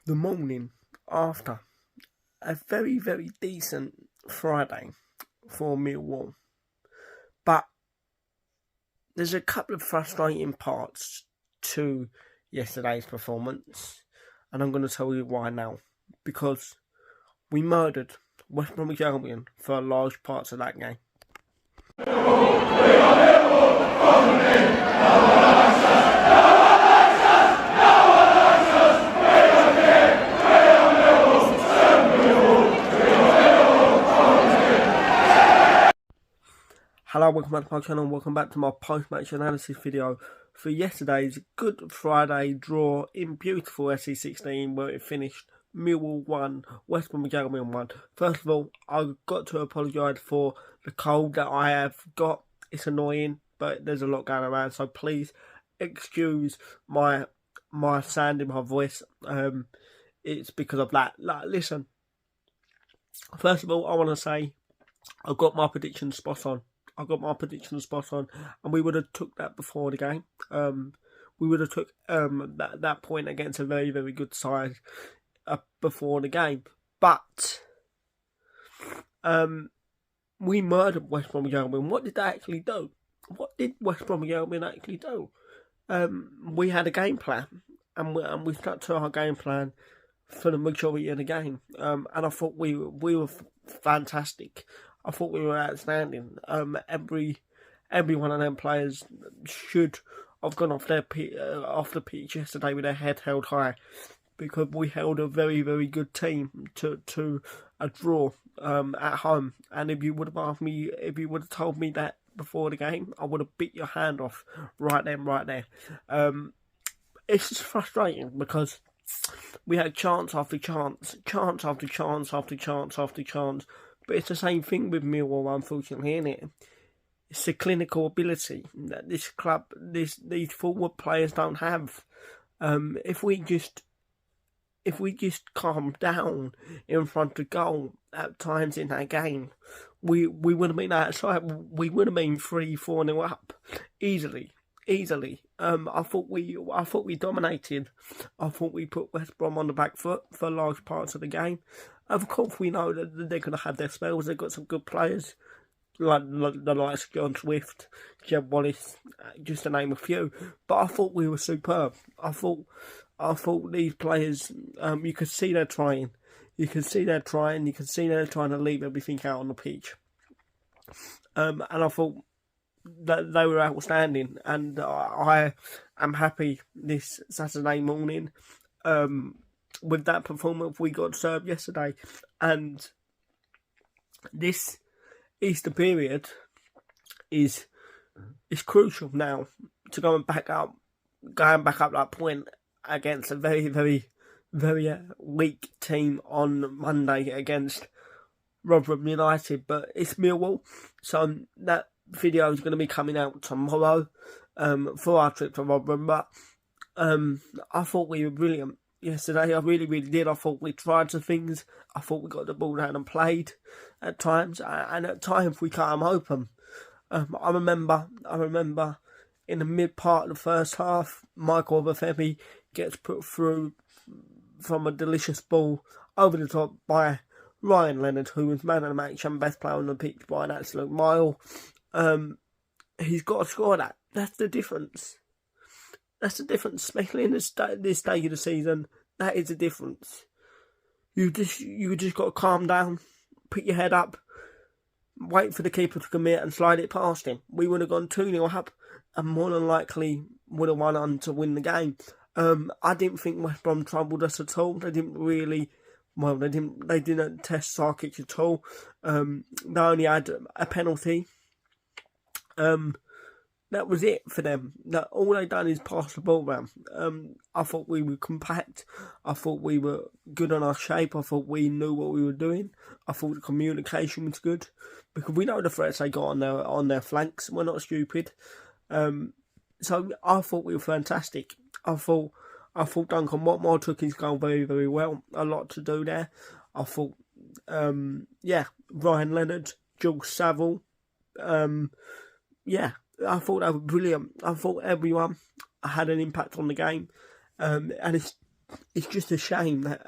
the morning after a very, very decent Friday for Millwall. But there's a couple of frustrating parts to yesterday's performance, and I'm going to tell you why now. Because we murdered West Bromwich Albion for large parts of that game. Hello, welcome back to my channel, welcome back to my post-match analysis video for yesterday's Good Friday draw in beautiful SE16 where it finished Millwall 1, West Bromwich Albion 1. First of all, I've got to apologise for the cold that I have got. It's annoying, but there's a lot going around, so please excuse my sound in my voice. It's because of that. Listen, first of all, I want to say I got my predictions spot on. And we would have took that before the game. We would have took that point against a very, very good side before the game. But we murdered West Bromwich Albion. What did they actually do? What did West Bromwich Albion actually do? We had a game plan, and we stuck to our game plan for the majority of the game. And I thought we were fantastic. I thought we were outstanding. Every one of them players should have gone off the pitch yesterday with their head held high, because we held a very, very good team to a draw at home. And if you would have told me that before the game, I would have bit your hand off right then, right there. It's just frustrating because we had chance after chance, but it's the same thing with Millwall, unfortunately, isn't it? It's the clinical ability that this club, these forward players don't have. If we just calm down in front of goal at times in that game, we would have been outside. We would have been 3-4-0 up easily. I thought we dominated. I thought we put West Brom on the back foot for large parts of the game. Of course, we know that they're going to have their spells. They've got some good players, like the likes of John Swift, Jeb Wallace, just to name a few. But I thought we were superb. I thought these players, you could see they're trying. You can see they're trying to leave everything out on the pitch. And I thought that they were outstanding, and I am happy this Saturday morning with that performance we got served yesterday. And this Easter period is crucial now to going back up that point against a very, very, very weak team on Monday against Rotherham United. But it's Millwall, so that video is going to be coming out tomorrow for our trip to Rotherham. But I thought we were brilliant yesterday. I really, really did. I thought we tried some things. I thought we got the ball down and played at times, and at times we cut them open. I remember in the mid part of the first half, Michael Obafemi gets put through from a delicious ball over the top by Ryan Leonard, who was man of the match and best player on the pitch by an absolute mile. He's got to score that. That's the difference. Especially in this stage of the season. That is the difference. You just got to calm down, put your head up, wait for the keeper to commit and slide it past him. We would have gone 2-0 up and more than likely would have won on to win the game. I didn't think West Brom troubled us at all. They didn't really. Well, they didn't test Sarkic at all. They only had a penalty. That was it for them. That all they done is pass the ball around. I thought we were compact. I thought we were good on our shape. I thought we knew what we were doing. I thought the communication was good, because we know the threats they got on their flanks. We're not stupid. So I thought we were fantastic. I thought Duncan Watmore took his goal very, very well. A lot to do there. I thought, Ryan Leonard, Jules Saville, I thought they were brilliant. I thought everyone had an impact on the game. And it's it's just a shame that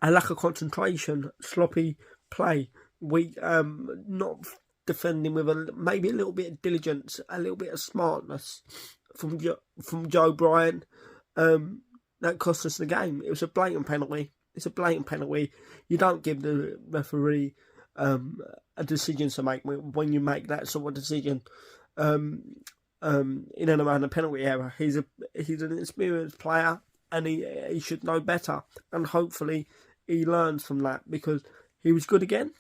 a lack of concentration, sloppy play, we not defending with maybe a little bit of diligence, a little bit of smartness from Joe Bryan. That cost us the game. It was a blatant penalty. It's a blatant penalty. You don't give the referee a decision to make when you make that sort of decision. In and around the penalty area, he's an experienced player, and he should know better. And hopefully, he learns from that, because he was good again.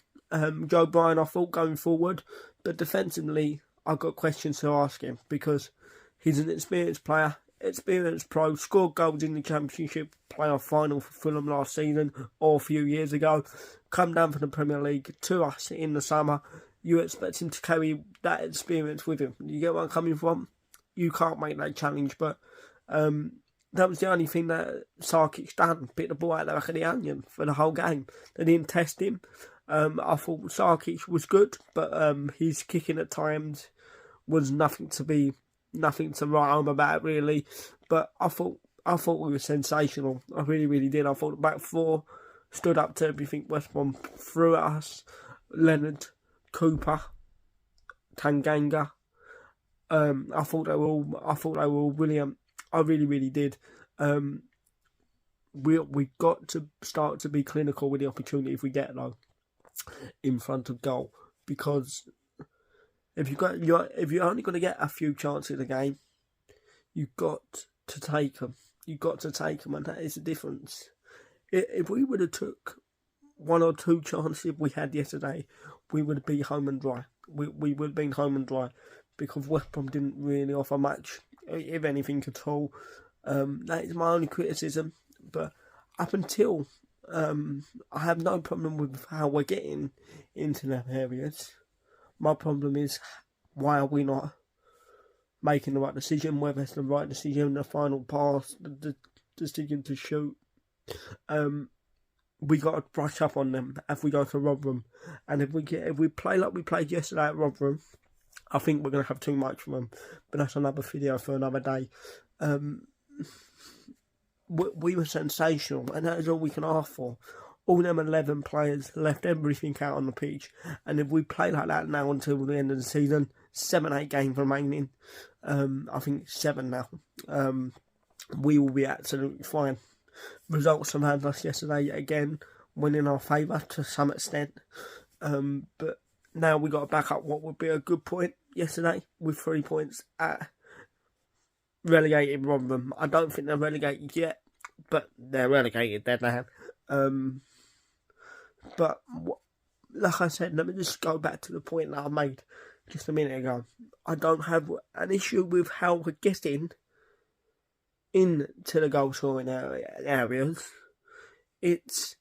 Joe Bryan, I thought, going forward, but defensively, I've got questions to ask him, because he's an experienced player, experienced pro, scored goals in the Championship playoff final for Fulham last season or a few years ago, come down from the Premier League to us in the summer. You expect him to carry that experience with him. You get where I'm coming from? You can't make that challenge, but that was the only thing that Sarkic done, bit the ball out of the back of the onion for the whole game. They didn't test him. I thought Sarkic was good, but his kicking at times was nothing to write home about, really. But I thought we were sensational. I really, really did. I thought the back four stood up to everything West Brom threw at us. Leonard, Cooper, Tanganga. I thought they were all brilliant. I really, really did. We got to start to be clinical with the opportunity if we get though in front of goal, because if you're only going to get a few chances a game, you've got to take them. You've got to take them, and that is the difference. If we would have took one or two chances we had yesterday, we would be home and dry. We would have been home and dry, because West Brom didn't really offer much, if anything at all. That is my only criticism. But up until I have no problem with how we're getting into them areas. My problem is, why are we not making the right decision? Whether it's the right decision, the final pass, the decision to shoot. We got to brush up on them if we go to Rotherham, and if we play like we played yesterday at Rotherham, I think we're going to have too much from them. But that's another video for another day. We were sensational, and that is all we can ask for. All them 11 players left everything out on the pitch, and if we play like that now until the end of the season, 7-8 games remaining, I think 7 now, we will be absolutely fine. Results have had us yesterday again, win in our favour to some extent, but now we got to back up what would be a good point yesterday with 3 points at relegated Rotherham. I don't think they're relegated yet, but they're relegated, they're now. But like I said, let me just go back to the point that I made just a minute ago. I don't have an issue with how we're getting into the goal scoring areas. It's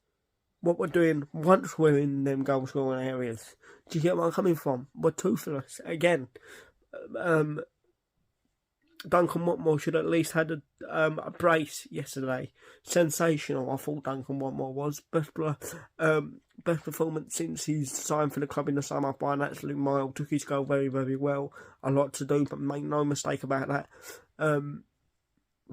what we're doing once we're in them goal scoring areas. Do you get where I'm coming from? We're toothless again. Duncan Watmore should at least had a brace yesterday. Sensational, I thought Duncan Watmore was. Best performance since he's signed for the club in the summer by an absolute mile. Took his goal very, very well. A lot to do, but make no mistake about that.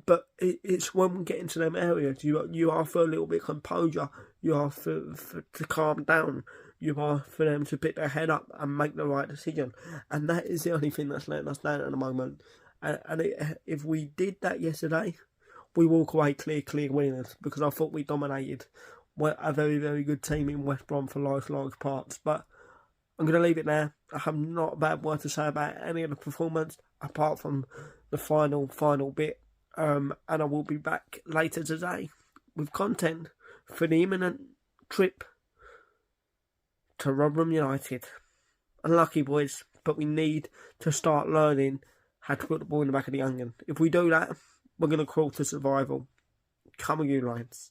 But it's when we get into them areas, you are for a little bit of composure. You are for to calm down. You are for them to pick their head up and make the right decision. And that is the only thing that's letting us down at the moment. If we did that yesterday, we walk away clear winners, because I thought we dominated a very, very good team in West Brom for large parts. But I'm going to leave it there. I have not a bad word to say about any of the performance, apart from the final bit. And I will be back later today with content for the imminent trip to Rotherham United. Unlucky, boys, but we need to start learning how to put the ball in the back of the onion. If we do that, we're going to crawl to survival. Come on, you Lions.